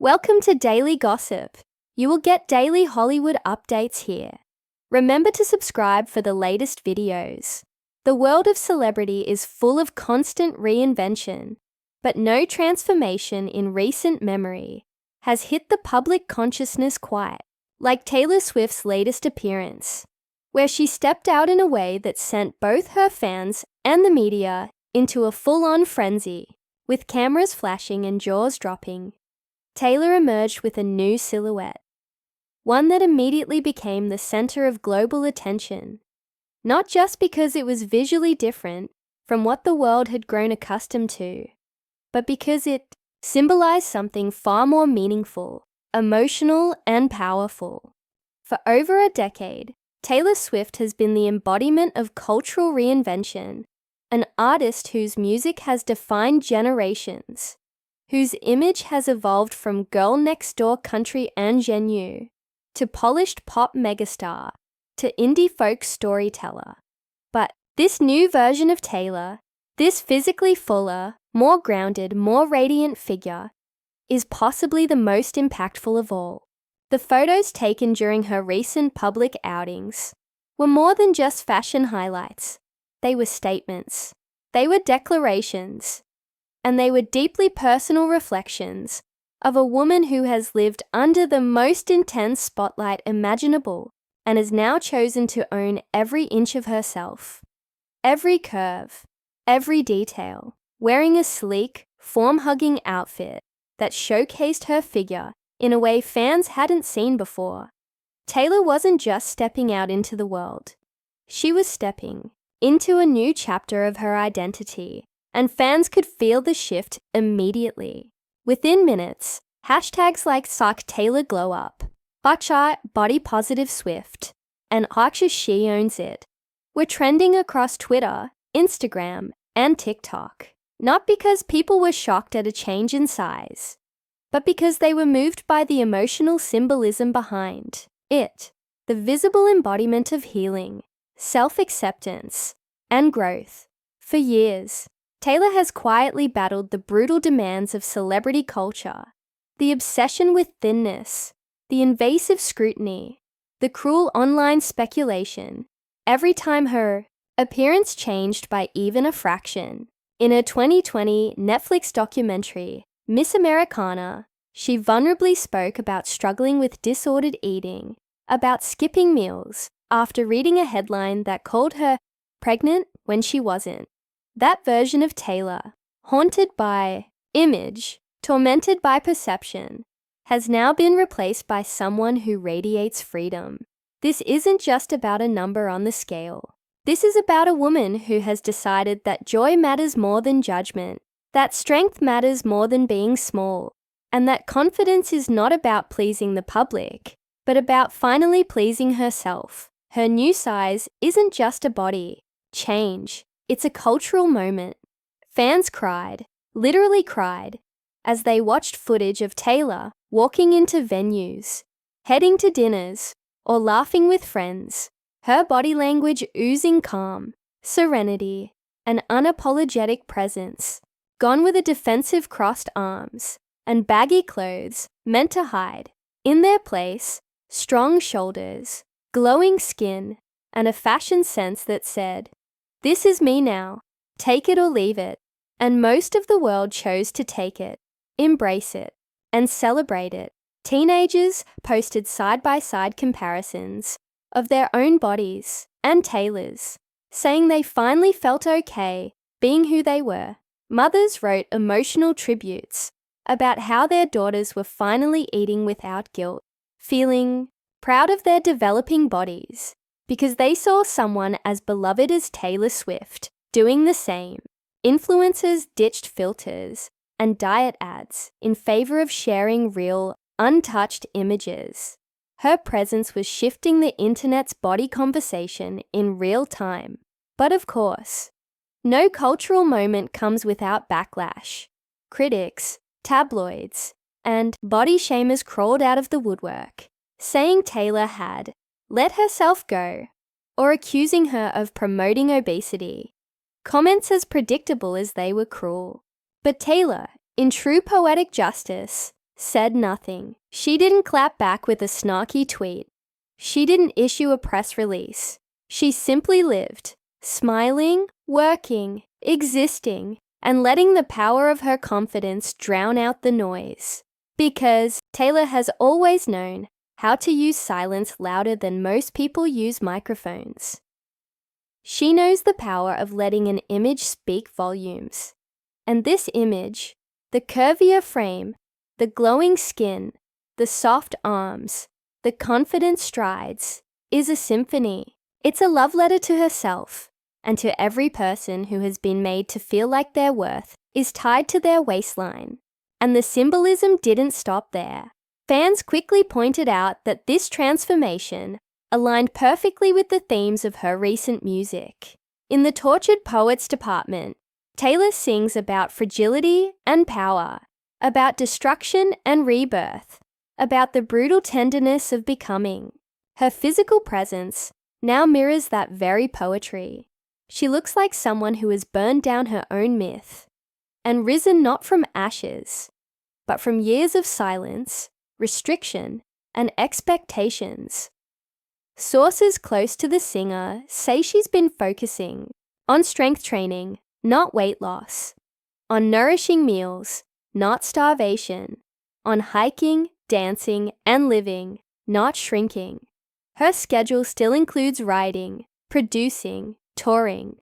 Welcome to Daily Gossip. You will get daily Hollywood updates here. Remember to subscribe for the latest videos. The world of celebrity is full of constant reinvention, but no transformation in recent memory has hit the public consciousness quite like Taylor Swift's latest appearance, where she stepped out in a way that sent both her fans and the media into a full-on frenzy, with cameras flashing and jaws dropping. Taylor emerged with a new silhouette, one that immediately became the center of global attention, not just because it was visually different from what the world had grown accustomed to, but because it symbolized something far more meaningful, emotional, and powerful. For over a decade, Taylor Swift has been the embodiment of cultural reinvention, an artist whose music has defined generations, whose image has evolved from girl-next-door country ingenue to polished pop megastar to indie folk storyteller. But this new version of Taylor, this physically fuller, more grounded, more radiant figure, is possibly the most impactful of all. The photos taken during her recent public outings were more than just fashion highlights. They were statements. They were declarations. And they were deeply personal reflections of a woman who has lived under the most intense spotlight imaginable and has now chosen to own every inch of herself, every curve, every detail, wearing a sleek, form-hugging outfit that showcased her figure in a way fans hadn't seen before. Taylor wasn't just stepping out into the world. She was stepping into a new chapter of her identity, and fans could feel the shift immediately. Within minutes, hashtags like #SuckTaylorGlowUp, #BodyPositiveSwift, and #SheOwnsIt were trending across Twitter, Instagram, and TikTok. Not because people were shocked at a change in size, but because they were moved by the emotional symbolism behind it, the visible embodiment of healing, self-acceptance, and growth. For years, Taylor has quietly battled the brutal demands of celebrity culture, the obsession with thinness, the invasive scrutiny, the cruel online speculation, every time her appearance changed by even a fraction. In her 2020 Netflix documentary, Miss Americana, she vulnerably spoke about struggling with disordered eating, about skipping meals, after reading a headline that called her pregnant when she wasn't. That version of Taylor, haunted by image, tormented by perception, has now been replaced by someone who radiates freedom. This isn't just about a number on the scale. This is about a woman who has decided that joy matters more than judgment, that strength matters more than being small, and that confidence is not about pleasing the public, but about finally pleasing herself. Her new size isn't just a body change. It's a cultural moment. Fans cried, literally cried, as they watched footage of Taylor walking into venues, heading to dinners, or laughing with friends, her body language oozing calm, serenity, and unapologetic presence, gone with a defensive crossed arms, and baggy clothes meant to hide. In their place, strong shoulders, glowing skin, and a fashion sense that said, "This is me now, take it or leave it." And most of the world chose to take it, embrace it, and celebrate it. Teenagers posted side-by-side comparisons of their own bodies and Taylor's, saying they finally felt okay being who they were. Mothers wrote emotional tributes about how their daughters were finally eating without guilt, feeling proud of their developing bodies, because they saw someone as beloved as Taylor Swift doing the same. Influencers ditched filters and diet ads in favor of sharing real, untouched images. Her presence was shifting the internet's body conversation in real time. But of course, no cultural moment comes without backlash. Critics, tabloids, and body shamers crawled out of the woodwork, saying Taylor had let herself go, or accusing her of promoting obesity. Comments as predictable as they were cruel. But Taylor, in true poetic justice, said nothing. She didn't clap back with a snarky tweet. She didn't issue a press release. She simply lived, smiling, working, existing, and letting the power of her confidence drown out the noise. Because Taylor has always known how to use silence louder than most people use microphones. She knows the power of letting an image speak volumes. And this image, the curvier frame, the glowing skin, the soft arms, the confident strides, is a symphony. It's a love letter to herself and to every person who has been made to feel like their worth is tied to their waistline. And the symbolism didn't stop there. Fans quickly pointed out that this transformation aligned perfectly with the themes of her recent music. In the Tortured Poets department, Taylor sings about fragility and power, about destruction and rebirth, about the brutal tenderness of becoming. Her physical presence now mirrors that very poetry. She looks like someone who has burned down her own myth and risen not from ashes, but from years of silence, restriction, and expectations. Sources close to the singer say she's been focusing on strength training, not weight loss, on nourishing meals, not starvation, on hiking, dancing, and living, not shrinking. Her schedule still includes writing, producing, touring,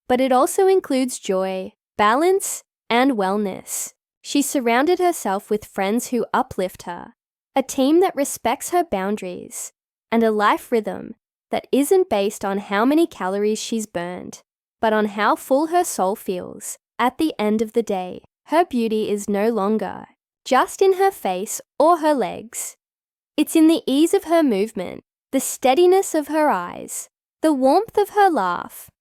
but it also includes joy, balance, and wellness. She surrounded herself with friends who uplift her, a team that respects her boundaries, and a life rhythm that isn't based on how many calories she's burned, but on how full her soul feels at the end of the day. Her beauty is no longer just in her face or her legs. It's in the ease of her movement, the steadiness of her eyes, the warmth of her laugh.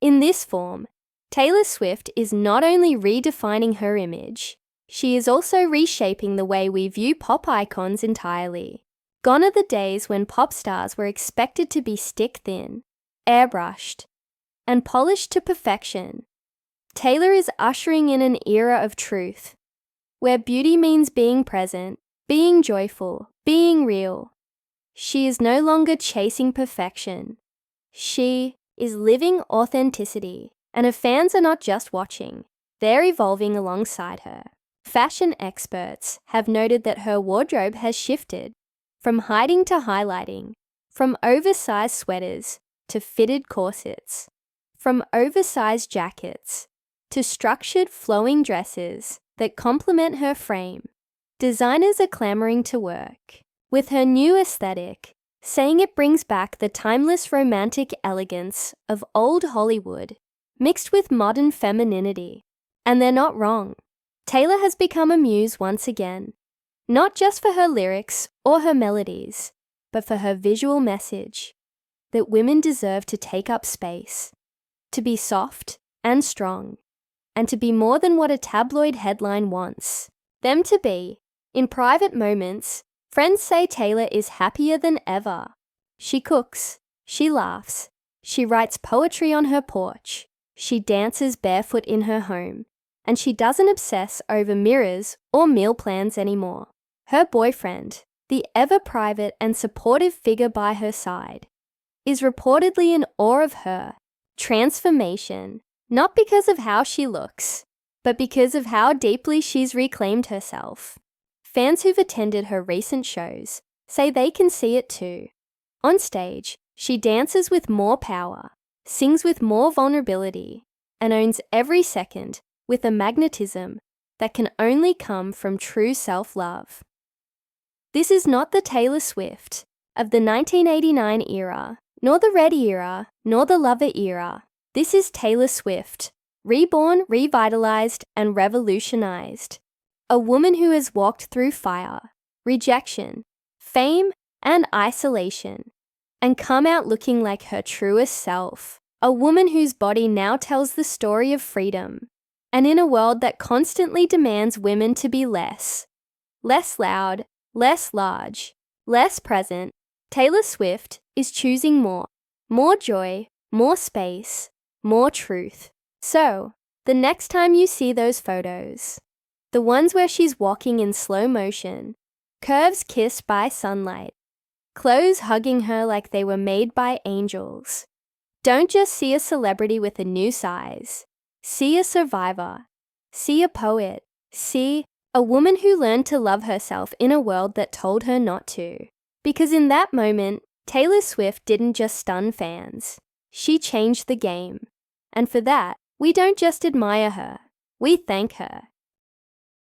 In this form, Taylor Swift is not only redefining her image, she is also reshaping the way we view pop icons entirely. Gone are the days when pop stars were expected to be stick-thin, airbrushed, and polished to perfection. Taylor is ushering in an era of truth, where beauty means being present, being joyful, being real. She is no longer chasing perfection. She is living authenticity, and her fans are not just watching, they're evolving alongside her. Fashion experts have noted that her wardrobe has shifted from hiding to highlighting, from oversized sweaters to fitted corsets, from oversized jackets to structured flowing dresses that complement her frame. Designers are clamoring to work with her new aesthetic, saying it brings back the timeless romantic elegance of old Hollywood, mixed with modern femininity. And they're not wrong. Taylor has become a muse once again, not just for her lyrics or her melodies, but for her visual message that women deserve to take up space, to be soft and strong, and to be more than what a tabloid headline wants them to be. In private moments, friends say Taylor is happier than ever. She cooks, she laughs, she writes poetry on her porch, she dances barefoot in her home, and she doesn't obsess over mirrors or meal plans anymore. Her boyfriend, the ever-private and supportive figure by her side, is reportedly in awe of her transformation, not because of how she looks, but because of how deeply she's reclaimed herself. Fans who've attended her recent shows say they can see it too. On stage, she dances with more power, sings with more vulnerability, and owns every second with a magnetism that can only come from true self-love. This is not the Taylor Swift of the 1989 era, nor the Red era, nor the Lover era. This is Taylor Swift, reborn, revitalized, and revolutionized. A woman who has walked through fire, rejection, fame, and isolation, and come out looking like her truest self. A woman whose body now tells the story of freedom. And in a world that constantly demands women to be less loud, less large, less present, Taylor Swift is choosing more joy, more space, more truth. So, the next time you see those photos, The ones where she's walking in slow motion, curves kissed by sunlight, clothes hugging her like they were made by angels. Don't just see a celebrity with a new size. See a survivor. See a poet. See a woman who learned to love herself in a world that told her not to. Because in that moment, Taylor Swift didn't just stun fans. She changed the game. And for that, we don't just admire her, we thank her.